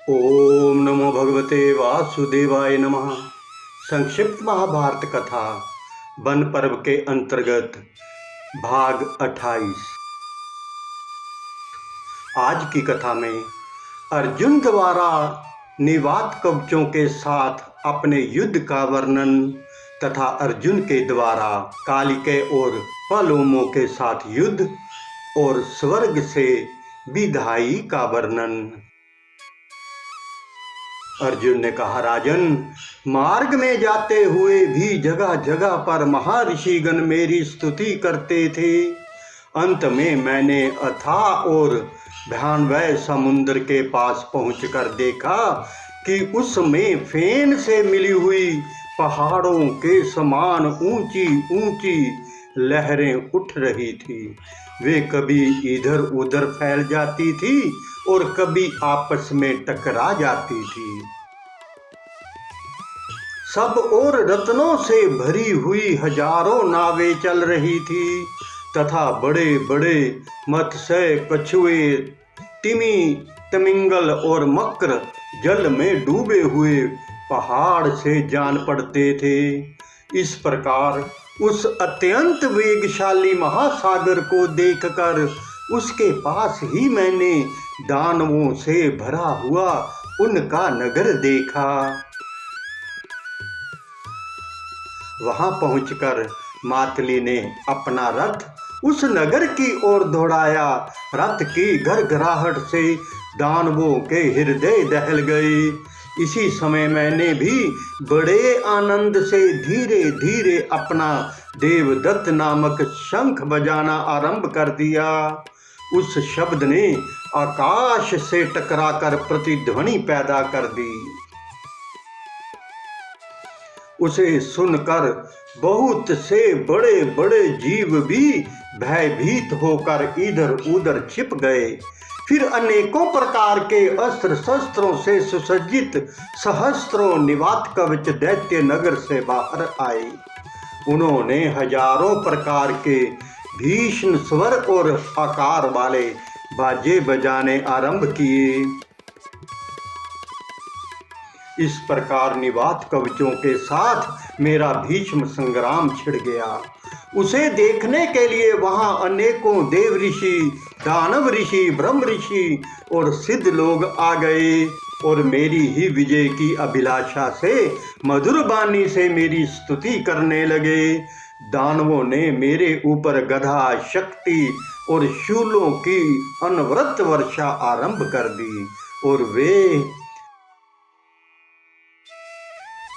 ओम नमो भगवते वासुदेवाय नमः। संक्षिप्त महाभारत कथा वन पर्व के अंतर्गत भाग 28। आज की कथा में अर्जुन द्वारा निवात कवचों के साथ अपने युद्ध का वर्णन तथा अर्जुन के द्वारा कालिके और पलोमों के साथ युद्ध और स्वर्ग से विदाई का वर्णन। अर्जुन ने कहा, राजन, मार्ग में जाते हुए भी जगह जगह पर महर्षिगण मेरी स्तुति करते थे। अंत में मैंने अथाह और भयानक समुद्र के पास पहुंचकर देखा कि उसमें फेन से मिली हुई पहाड़ों के समान ऊंची ऊंची लहरें उठ रही थी। वे कभी इधर उधर फैल जाती थी और कभी आपस में टकरा जाती थी। सब ओर रत्नों से भरी हुई हजारों नावें चल रही थी तथा बड़े बड़े मत्स्य, कछुए, तिमी, तिमिंगल और मकर जल में डूबे हुए पहाड़ से जान पड़ते थे। इस प्रकार उस अत्यंत वेगशाली महासागर को देखकर उसके पास ही मैंने दानवों से भरा हुआ उनका नगर देखा। वहां पहुंचकर मातली ने अपना रथ उस नगर की ओर दौड़ाया। रथ की घरघराहट से दानवों के हृदय दहल गए। इसी समय मैंने भी बड़े आनंद से धीरे धीरे अपना देवदत्त नामक शंख बजाना आरंभ कर दिया। उस शब्द ने आकाश से टकराकर प्रतिध्वनि पैदा कर दी। उसे सुनकर बहुत से बड़े बड़े जीव भी भयभीत होकर इधर उधर छिप गए। फिर अनेकों प्रकार के अस्त्र शस्त्रों से सुसज्जित सहस्त्रों निवात कवच दैत्य नगर से बाहर आए। उन्होंने हजारों प्रकार के भीषण स्वर और आकार वाले बाजे बजाने आरंभ किए। इस प्रकार निवात कवचों के साथ मेरा भीष्म संग्राम छिड़ गया। उसे देखने के लिए वहां अनेकों देव ऋषि, दानव ऋषि, ब्रह्म ऋषि और सिद्ध लोग आ गए और मेरी ही विजय की अभिलाषा से मधुर वाणी से मेरी स्तुति करने लगे। दानवों ने मेरे ऊपर गदा, शक्ति और शूलों की अनवरत वर्षा आरंभ कर दी और वे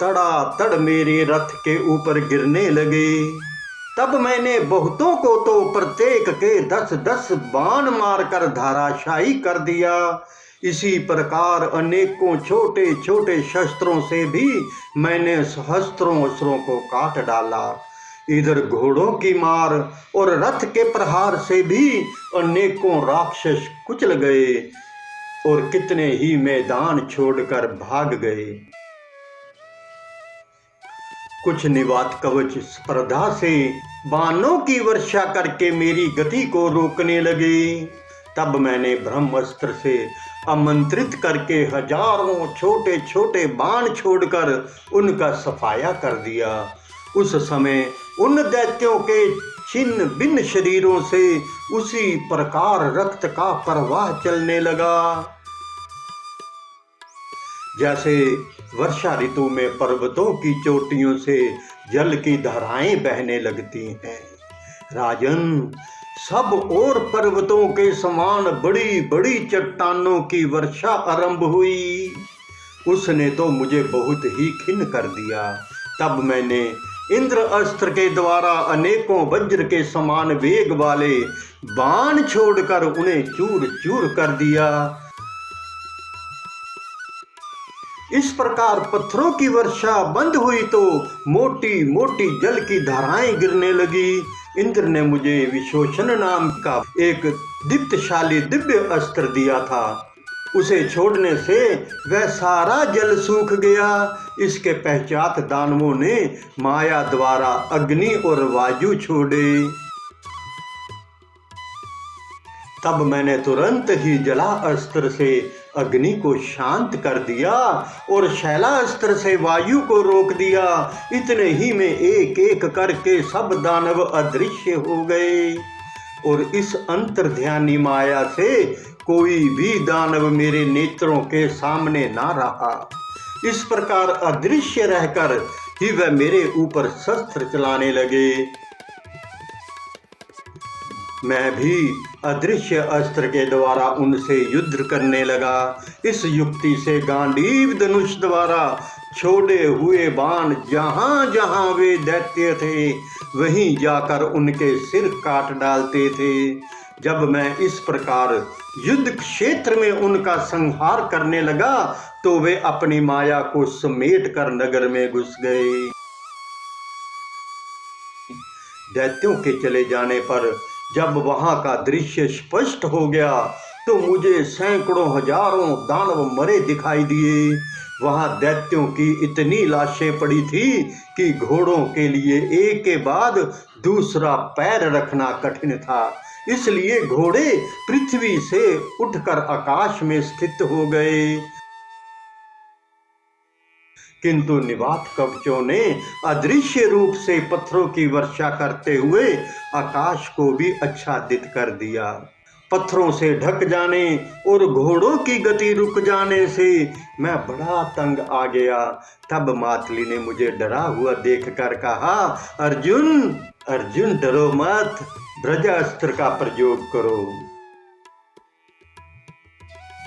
तड़ातड़ मेरे रथ के ऊपर गिरने लगे। तब मैंने बहुतों को तो प्रत्येक के 10-10 बाण मारकर धाराशायी कर दिया। इसी प्रकार अनेकों छोटे छोटे शस्त्रों से भी मैंने सहस्त्रों असुरों को काट डाला। इधर घोड़ों की मार और रथ के प्रहार से भी अनेकों राक्षस कुचल गए और कितने ही मैदान छोड़कर भाग गए। कुछ निवात कवच स्पर्धा से बाणों की वर्षा करके मेरी गति को रोकने लगे। तब मैंने ब्रह्मास्त्र से आमंत्रित करके हजारों छोटे छोटे बाण छोड़कर उनका सफाया कर दिया। उस समय उन दैत्यों के छिन्न भिन्न शरीरों से उसी प्रकार रक्त का प्रवाह चलने लगा जैसे वर्षा ऋतु में पर्वतों की चोटियों से जल की धाराएं बहने लगती हैं। राजन, सब और पर्वतों के समान बड़ी बड़ी चट्टानों की वर्षा आरंभ हुई। उसने तो मुझे बहुत ही खिन्न कर दिया। तब मैंने इंद्र अस्त्र के द्वारा अनेकों वज्र के समान वेग वाले बाण छोड़कर उन्हें चूर चूर कर दिया। इस प्रकार पत्थरों की वर्षा बंद हुई तो मोटी मोटी जल की धाराएं गिरने लगी। इंद्र ने मुझे विशोषण नाम का एक दीप्तशाली दिव्य अस्त्र दिया था। उसे छोड़ने से वह सारा जल सूख गया। इसके पश्चात दानवों ने माया द्वारा अग्नि और वायु छोड़े। तब मैंने तुरंत ही जला अस्त्र से अग्नि को शांत कर दिया और शैलास्त्र से वायु को रोक दिया। इतने ही में एक एक करके सब दानव अदृश्य हो गए और इस अंतर्ध्यानी माया से कोई भी दानव मेरे नेत्रों के सामने ना रहा। इस प्रकार अदृश्य रहकर ही वह मेरे ऊपर शस्त्र चलाने लगे। मैं भी अदृश्य अस्त्र के द्वारा उनसे युद्ध करने लगा। इस युक्ति से गांडीव धनुष द्वारा छोड़े हुए बाण जहां जहां वे दैत्य थे वहीं जाकर उनके सिर काट डालते थे। जब मैं इस प्रकार युद्ध क्षेत्र में उनका संहार करने लगा तो वे अपनी माया को समेट कर नगर में घुस गए। दैत्यों के चले जाने पर जब वहां का दृश्य स्पष्ट हो गया तो मुझे सैकड़ों हजारों दानव मरे दिखाई दिए। वहां दैत्यों की इतनी लाशें पड़ी थी कि घोड़ों के लिए एक के बाद दूसरा पैर रखना कठिन था। इसलिए घोड़े पृथ्वी से उठकर आकाश में स्थित हो गए। किंतु निवात कवचों ने अदृश्य रूप से पत्थरों की वर्षा करते हुए आकाश को भी आच्छादित कर दिया। पत्थरों से ढक जाने और घोड़ों की गति रुक जाने से मैं बड़ा तंग आ गया। तब मातली ने मुझे डरा हुआ देखकर कहा, अर्जुन अर्जुन डरो मत, ब्रजास्त्र का प्रयोग करो।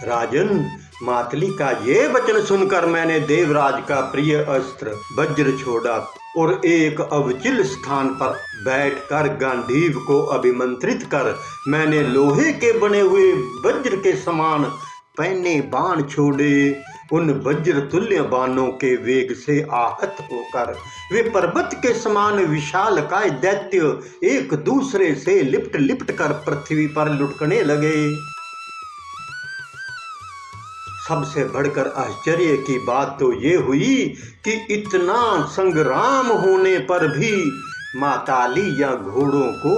राजन, मातली का ये वचन सुनकर मैंने देवराज का प्रिय अस्त्र वज्र छोड़ा और एक अवचिल स्थान पर बैठकर गांडीव को अभिमंत्रित कर मैंने लोहे के बने हुए वज्र के समान पहने बाण छोड़े। उन वज्र तुल्य बाणों के वेग से आहत होकर वे पर्वत के समान विशालकाय दैत्य एक दूसरे से लिपट लिपट कर पृथ्वी पर लुढ़कने लगे। सबसे बढ़कर आश्चर्य की बात तो ये हुई कि इतना संग्राम होने पर भी माताली या घोड़ों को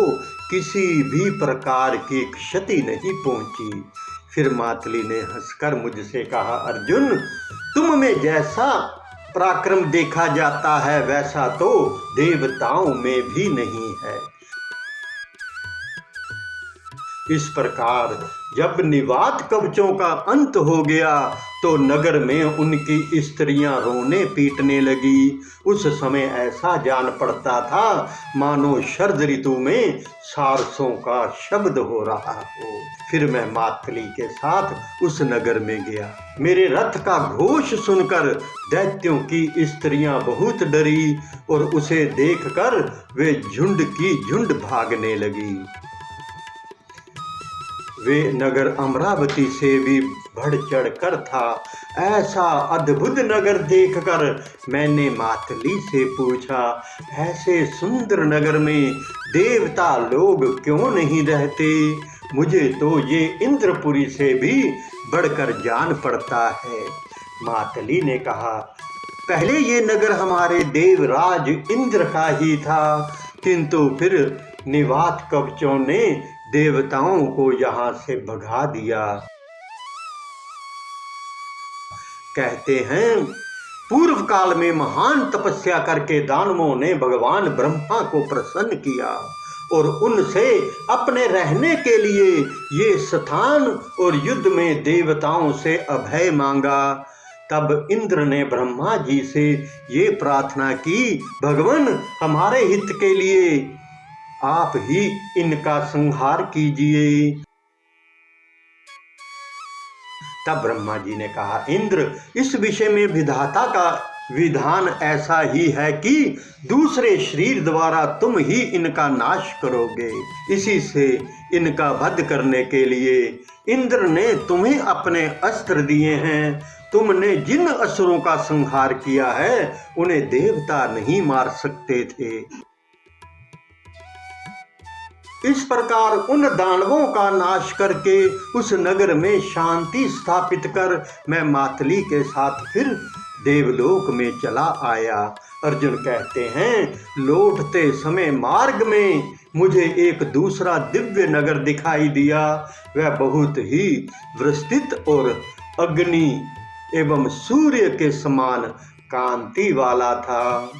किसी भी प्रकार की क्षति नहीं पहुंची। फिर मातली ने हंसकर मुझसे कहा, अर्जुन, तुम में जैसा पराक्रम देखा जाता है वैसा तो देवताओं में भी नहीं है। इस प्रकार जब निवात कवचों का अंत हो गया तो नगर में उनकी स्त्रियां रोने पीटने लगी। उस समय ऐसा जान पड़ता था मानो शरद ऋतु में सारसों का शब्द हो रहा हो। फिर मैं मातली के साथ उस नगर में गया। मेरे रथ का घोष सुनकर दैत्यों की स्त्रियां बहुत डरी और उसे देखकर वे झुंड की झुंड भागने लगी। वे नगर अमरावती से भी बढ़ चढ़ कर था। ऐसा अद्भुत नगर देखकर मैंने मातली से पूछा, ऐसे सुंदर नगर में देवता लोग क्यों नहीं रहते? मुझे तो ये इंद्रपुरी से भी बढ़कर जान पड़ता है। मातली ने कहा, पहले ये नगर हमारे देवराज इंद्र का ही था, किंतु फिर निवात कवचों ने देवताओं को यहाँ से भगा दिया। कहते हैं पूर्व काल में महान तपस्या करके दानवों ने भगवान ब्रह्मा को प्रसन्न किया और उनसे अपने रहने के लिए ये स्थान और युद्ध में देवताओं से अभय मांगा। तब इंद्र ने ब्रह्मा जी से ये प्रार्थना की, भगवान, हमारे हित के लिए आप ही इनका संहार कीजिए। तब ब्रह्मा जी ने कहा, इंद्र, इस विषय में विधाता का विधान ऐसा ही है कि दूसरे शरीर द्वारा तुम ही इनका नाश करोगे। इसी से इनका वध करने के लिए इंद्र ने तुम्हें अपने अस्त्र दिए हैं। तुमने जिन असुरों का संहार किया है उन्हें देवता नहीं मार सकते थे। इस प्रकार उन दानवों का नाश करके उस नगर में शांति स्थापित कर मैं मातली के साथ फिर देवलोक में चला आया। अर्जुन कहते हैं, लौटते समय मार्ग में मुझे एक दूसरा दिव्य नगर दिखाई दिया। वह बहुत ही विस्तृत और अग्नि एवं सूर्य के समान कांति वाला था।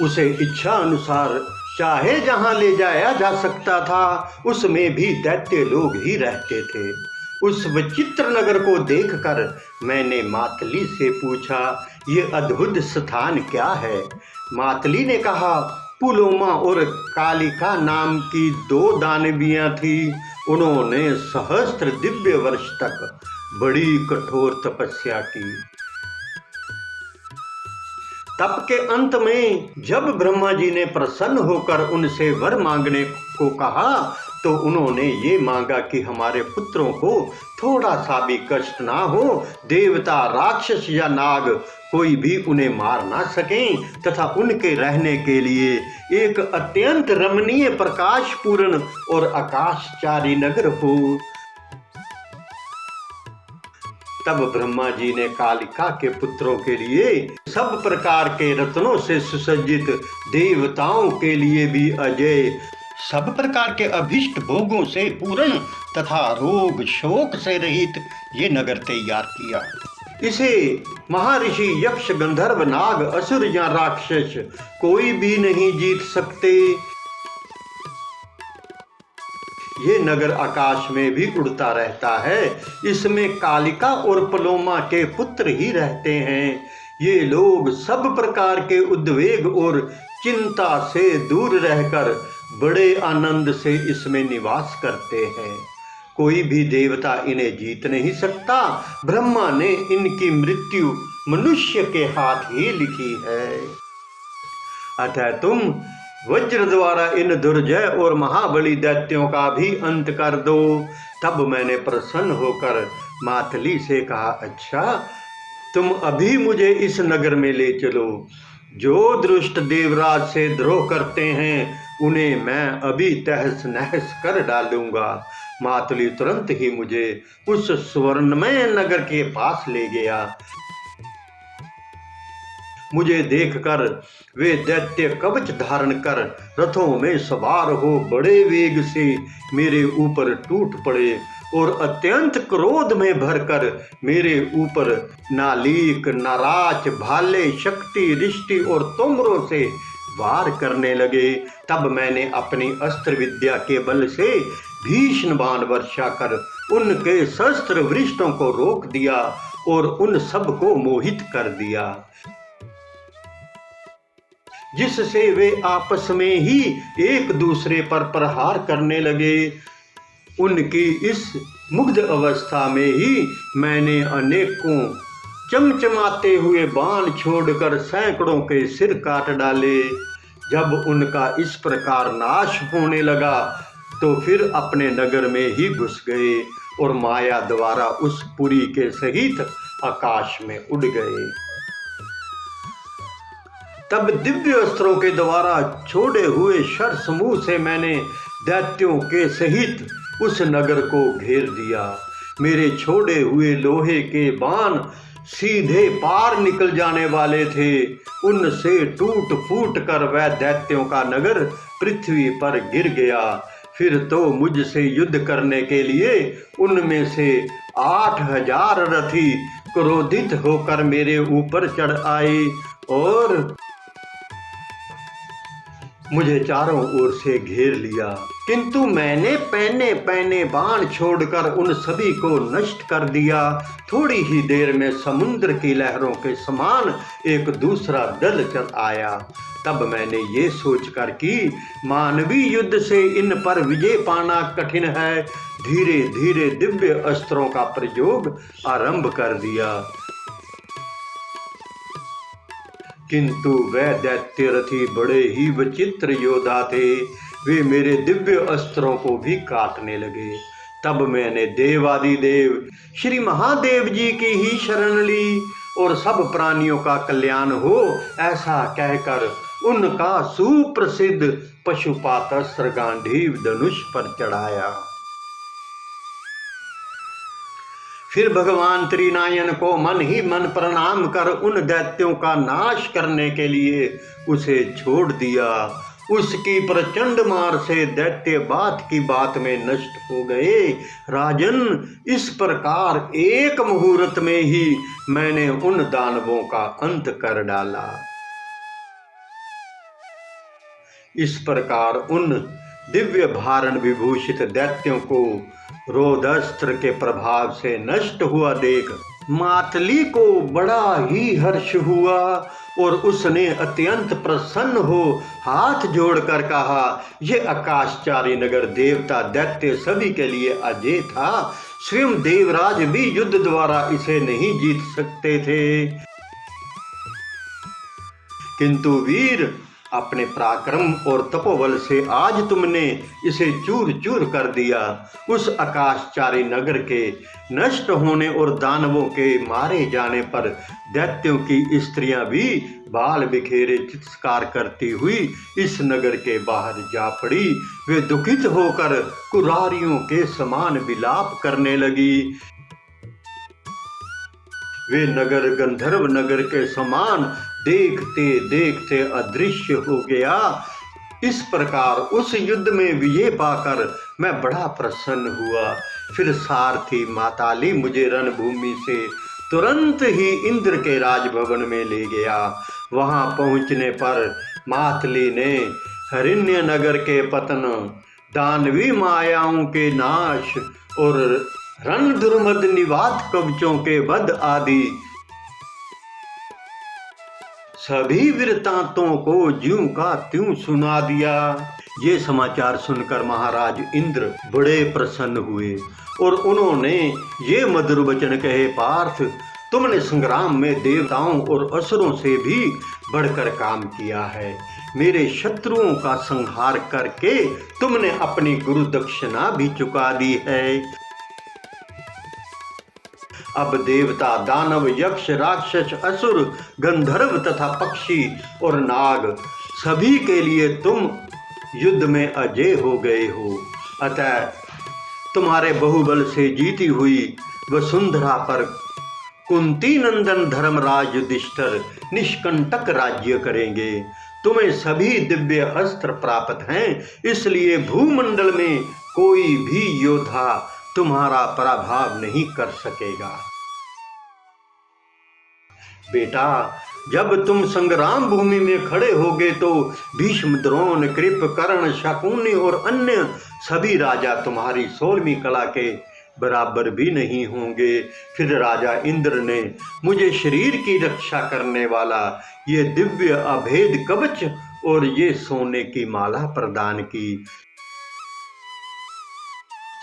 उसे इच्छा अनुसार चाहे जहां ले जाया जा सकता था, उसमें भी दैत्य लोग ही रहते थे। उस विचित्र नगर को देखकर मैंने मातली से पूछा, ये अद्भुत स्थान क्या है? मातली ने कहा, पुलोमा और कालिका नाम की 2 दानवियां थी। उन्होंने सहस्त्र दिव्य वर्ष तक बड़ी कठोर तपस्या की। तप के अंत में जब ब्रह्मा जी ने प्रसन्न होकर उनसे वर मांगने को कहा, तो उन्होंने ये मांगा कि हमारे पुत्रों को थोड़ा सा भी कष्ट ना हो, देवता, राक्षस या नाग कोई भी उन्हें मार ना सकें, तथा उनके रहने के लिए एक अत्यंत रमणीय, प्रकाशपूर्ण और आकाशचारी नगर हो। तब ब्रह्मा जी ने कालिका के पुत्रों के लिए सब प्रकार के रत्नों से सुसज्जित, देवताओं के लिए भी अजय, सब प्रकार के अभिष्ट भोगों से पूर्ण तथा रोग शोक से रहित ये नगर तैयार किया। इसे महर्षि, यक्ष, गंधर्व, नाग, असुर या राक्षस कोई भी नहीं जीत सकते। ये नगर आकाश में भी उड़ता रहता है। इसमें कालिका और पलोमा के पुत्र ही रहते हैं। ये लोग सब प्रकार के उद्वेग और चिंता से दूर रहकर बड़े आनंद से इसमें निवास करते हैं। कोई भी देवता इन्हें जीत नहीं सकता। ब्रह्मा ने इनकी मृत्यु मनुष्य के हाथ ही लिखी है। अतः तुम वज्र द्वारा इन दुर्जय और महाबली दैत्यों का भी अंत कर दो। तब मैंने प्रसन्न होकर मातली से कहा, अच्छा, तुम अभी मुझे इस नगर में ले चलो। जो दुष्ट देवराज से द्रोह करते हैं उन्हें मैं अभी तहस नहस कर डालूंगा। मातली तुरंत ही मुझे उस स्वर्णमय नगर के पास ले गया। मुझे देखकर वे दैत्य कवच धारण कर रथों में सवार हो बड़े वेग से मेरे ऊपर टूट पड़े और अत्यंत क्रोध में भरकर मेरे ऊपर नालीक, नाराच, भाले, शक्ति, रिष्टि और तोमरों से वार करने लगे। तब मैंने अपनी अस्त्र विद्या के बल से भीषण बाण वर्षा कर उनके शस्त्र वृष्टों को रोक दिया और उन सब को मोहित कर दिया, जिससे वे आपस में ही एक दूसरे पर प्रहार करने लगे। उनकी इस मुग्ध अवस्था में ही मैंने अनेकों चमचमाते हुए बाण छोड़कर सैकड़ों के सिर काट डाले। जब उनका इस प्रकार नाश होने लगा तो फिर अपने नगर में ही घुस गए और माया द्वारा उस पुरी के सहित आकाश में उड़ गए। तब दिव्य अस्त्रों के द्वारा छोड़े हुए शर समूह से मैंने दैत्यों के सहित उस नगर को घेर दिया। मेरे छोड़े हुए लोहे के बाण सीधे पार निकल जाने वाले थे। उनसे टूट फूट कर वह दैत्यों का नगर पृथ्वी पर गिर गया। फिर तो मुझसे युद्ध करने के लिए उनमें से 8000 रथी क्रोधित होकर मेरे ऊपर चढ़ आए और मुझे चारों ओर से घेर लिया। किंतु मैंने पहने पहने बाण छोड़कर उन सभी को नष्ट कर दिया। थोड़ी ही देर में समुद्र की लहरों के समान एक दूसरा दल चल आया। तब मैंने ये सोचकर कि मानवीय युद्ध से इन पर विजय पाना कठिन है, धीरे धीरे दिव्य अस्त्रों का प्रयोग आरंभ कर दिया। किंतु वह दैत्य रथी बड़े ही विचित्र योद्धा थे। वे मेरे दिव्य अस्त्रों को भी काटने लगे। तब मैंने देवादिदेव श्री महादेव जी की ही शरण ली और सब प्राणियों का कल्याण हो ऐसा कहकर उनका सुप्रसिद्ध पशुपातास्त्र गांडीव धनुष पर चढ़ाया। फिर भगवान त्रिनायन को मन ही मन प्रणाम कर उन दैत्यों का नाश करने के लिए उसे छोड़ दिया। उसकी प्रचंड मार से दैत्य बात की बात में नष्ट हो गए। राजन, इस प्रकार एक मुहूर्त में ही मैंने उन दानवों का अंत कर डाला। इस प्रकार उन दिव्य भारण विभूषित दैत्यों को रोदस्त्र के प्रभाव से नष्ट हुआ देख मातली को बड़ा ही हर्ष हुआ और उसने अत्यंत प्रसन्न हो हाथ जोड़कर कहा, यह आकाशचारी नगर देवता दैत्य सभी के लिए अजय था। स्वयं देवराज भी युद्ध द्वारा इसे नहीं जीत सकते थे, किंतु वीर अपने पराक्रम और तपोबल से आज तुमने इसे चूर चूर कर दिया। उस आकाशचारी नगर के नष्ट होने और दानवों के मारे जाने पर दैत्यों की स्त्रियां भी बाल बिखेरे चित्कार करती हुई इस नगर के बाहर जा पड़ी। वे दुखित होकर कुरारियों के समान विलाप करने लगी। वे नगर गंधर्व नगर के समान देखते देखते अदृश्य हो गया। इस प्रकार उस युद्ध में विजय पाकर मैं बड़ा प्रसन्न हुआ। फिर सारथी माताली मुझे रणभूमि से तुरंत ही इंद्र के राजभवन में ले गया। वहां पहुंचने पर मातली ने हरिण्य नगर के पतन, दानवी मायाओं के नाश और रणधुर्मद निवात कवचों के वध आदि सभी वृत्तांतों को ज्यों का त्यों सुना दिया। ये समाचार सुनकर महाराज इंद्र बड़े प्रसन्न हुए और उन्होंने ये मधुर वचन कहे, पार्थ, तुमने संग्राम में देवताओं और असुरों से भी बढ़कर काम किया है। मेरे शत्रुओं का संहार करके तुमने अपनी गुरु दक्षिणा भी चुका दी है। अब देवता, दानव, यक्ष, राक्षस, असुर, गंधर्व तथा पक्षी और नाग सभी के लिए तुम युद्ध में अजय हो गए हो। अतः तुम्हारे बहुबल से जीती हुई वसुंधरा पर कुंती नंदन धर्मराज युधिष्ठिर निष्कंटक राज्य करेंगे। तुम्हें सभी दिव्य अस्त्र प्राप्त हैं, इसलिए भूमंडल में कोई भी योद्धा तुम्हारा पराभव नहीं कर सकेगा। बेटा, जब तुम संग्राम भूमि में खड़े होगे तो भीष्म, द्रोण, कृप, कर्ण, शकुनि और अन्य सभी राजा तुम्हारी 16वीं कला के बराबर भी नहीं होंगे। फिर राजा इंद्र ने मुझे शरीर की रक्षा करने वाला ये दिव्य अभेद कवच और ये सोने की माला प्रदान की।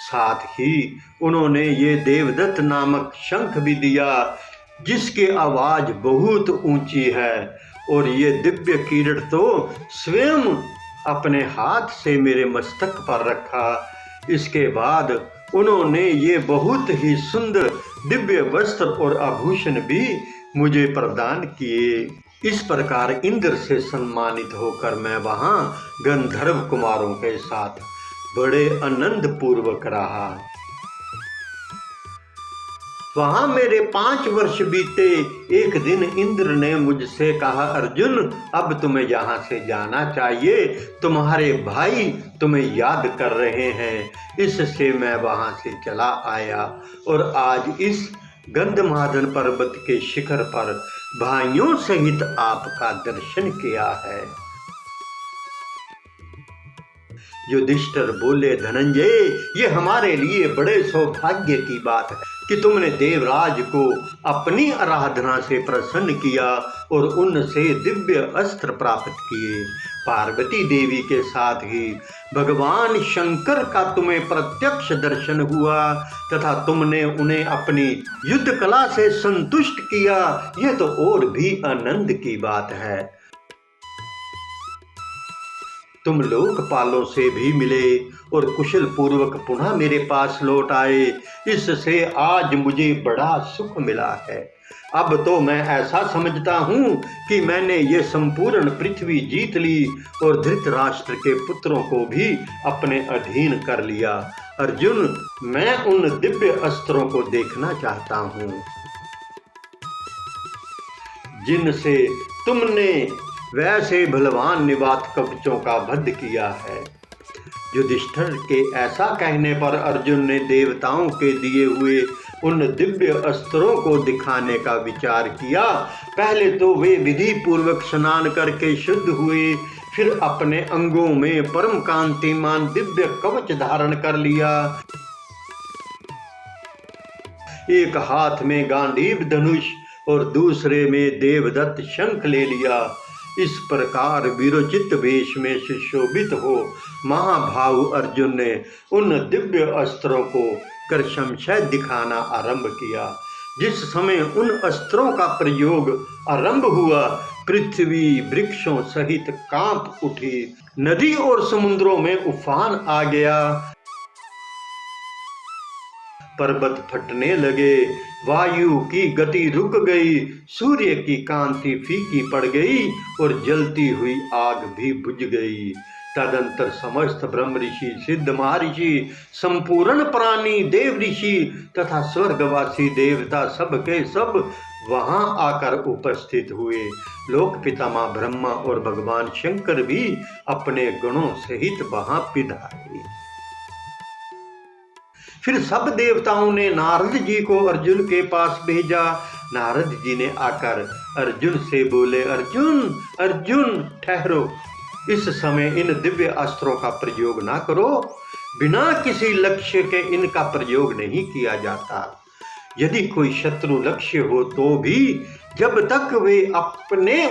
साथ ही उन्होंने ये देवदत्त नामक शंख भी दिया, जिसकी आवाज बहुत ऊंची है, और ये दिव्य किरीट तो स्वयं अपने हाथ से मेरे मस्तक पर रखा। इसके बाद उन्होंने ये बहुत ही सुंदर दिव्य वस्त्र और आभूषण भी मुझे प्रदान किए। इस प्रकार इंद्र से सम्मानित होकर मैं वहां गंधर्व कुमारों के साथ बड़े आनंद पूर्वक रहा। वहां मेरे 5 वर्ष बीते। एक दिन इंद्र ने मुझसे कहा, अर्जुन, अब तुम्हें यहाँ से जाना चाहिए, तुम्हारे भाई तुम्हें याद कर रहे हैं। इससे मैं वहां से चला आया और आज इस गंधमादन पर्वत के शिखर पर भाइयों सहित आपका दर्शन किया है। युधिष्ठिर बोले, धनंजय, ये हमारे लिए बड़े सौभाग्य की बात है कि तुमने देवराज को अपनी आराधना से प्रसन्न किया और उनसे दिव्य अस्त्र प्राप्त किए। पार्वती देवी के साथ ही भगवान शंकर का तुम्हें प्रत्यक्ष दर्शन हुआ तथा तुमने उन्हें अपनी युद्ध कला से संतुष्ट किया। यह तो और भी आनंद की बात है। तुम लोकपालों से भी मिले और कुशल पूर्वक पुनः मेरे पास लौट आए। इससे आज मुझे बड़ा सुख मिला है। अब तो मैं ऐसा समझता हूँ कि मैंने ये संपूर्ण पृथ्वी जीत ली और धृतराष्ट्र के पुत्रों को भी अपने अधीन कर लिया। अर्जुन, मैं उन दिव्य अस्त्रों को देखना चाहता हूँ जिनसे तुमने वैसे बलवान ने बात कवचों का वध किया है। युधिष्ठिर के ऐसा कहने पर अर्जुन ने देवताओं के दिए हुए उन दिव्य अस्त्रों को दिखाने का विचार किया। पहले तो वे विधि पूर्वक स्नान करके शुद्ध हुए, फिर अपने अंगों में परम कांतिमान दिव्य कवच धारण कर लिया। एक हाथ में गांडीव धनुष और दूसरे में देवदत्त शंख ले लिया। इस प्रकार वीरोचित वेश में सुशोभित हो महाभाव अर्जुन ने उन दिव्य अस्त्रों को कर संशय दिखाना आरंभ किया। जिस समय उन अस्त्रों का प्रयोग आरंभ हुआ, पृथ्वी वृक्षों सहित कांप उठी, नदी और समुद्रों में उफान आ गया, पर्वत फटने लगे, वायु की गति रुक गई, सूर्य की कांति फीकी पड़ गई और जलती हुई आग भी बुझ गई। तदंतर समस्त ब्रह्म ऋषि, सिद्ध महर्षि, संपूर्ण प्राणी, देव ऋषि तथा स्वर्गवासी देवता सब के सब वहां आकर उपस्थित हुए। लोक पितामह ब्रह्मा और भगवान शंकर भी अपने गणों सहित वहां पिधाए। फिर सब देवताओं ने नारद जी को अर्जुन के पास भेजा। नारद जी ने आकर अर्जुन से बोले, अर्जुन अर्जुन ठहरो, इस समय इन दिव्य अस्त्रों का प्रयोग ना करो। बिना किसी लक्ष्य के इनका प्रयोग नहीं किया जाता। यदि कोई शत्रु लक्ष्य हो तो भी जब तक वे अपने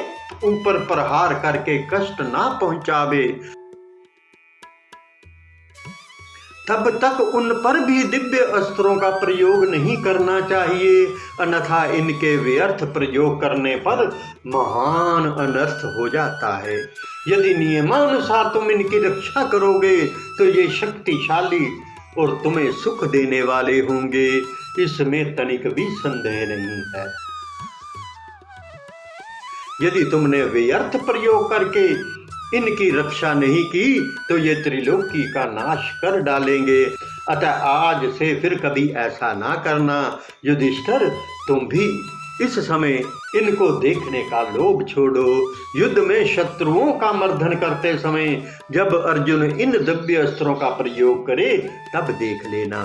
ऊपर प्रहार करके कष्ट ना पहुंचावे, तब तक उन पर भी दिव्य अस्त्रों का प्रयोग नहीं करना चाहिए, अन्यथा इनके व्यर्थ प्रयोग करने पर महान अनर्थ हो जाता है। यदि नियमानुसार तुम इनकी रक्षा करोगे तो ये शक्तिशाली और तुम्हें सुख देने वाले होंगे, इसमें तनिक भी संदेह नहीं है। यदि तुमने व्यर्थ प्रयोग करके इनकी रक्षा नहीं की तो ये त्रिलोकी का नाश कर डालेंगे। अतः आज से फिर कभी ऐसा ना करना। युधिष्ठिर, तुम भी इस समय इनको देखने का लोभ छोड़ो। युद्ध में शत्रुओं का मर्दन करते समय जब अर्जुन इन दिव्य अस्त्रों का प्रयोग करे तब देख लेना।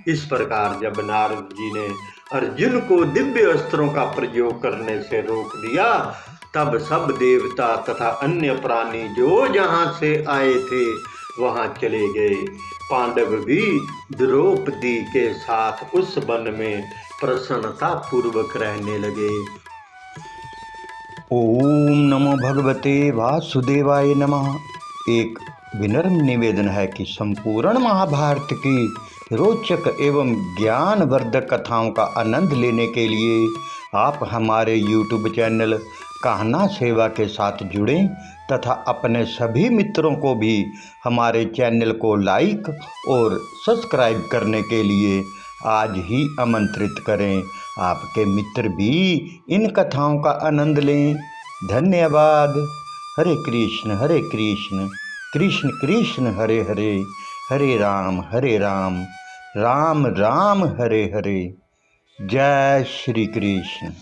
इस प्रकार जब नारद जी ने अर्जुन को दिव्य अस्त्रों का प्रयोग करने से रोक दिया, तब सब देवता तथा अन्य प्राणी जो जहां से आए थे वहां चले गए। पांडव भी द्रौपदी के साथ उस वन में प्रसन्नता पूर्वक रहने लगे। ओम नमो भगवते वासुदेवाय नमः। एक विनम्र निवेदन है कि संपूर्ण महाभारत की रोचक एवं ज्ञानवर्धक कथाओं का आनंद लेने के लिए आप हमारे YouTube चैनल कहना सेवा के साथ जुड़ें तथा अपने सभी मित्रों को भी हमारे चैनल को लाइक और सब्सक्राइब करने के लिए आज ही आमंत्रित करें। आपके मित्र भी इन कथाओं का आनंद लें। धन्यवाद। हरे कृष्ण कृष्ण कृष्ण हरे हरे, हरे राम राम राम हरे हरे। जय श्री कृष्ण।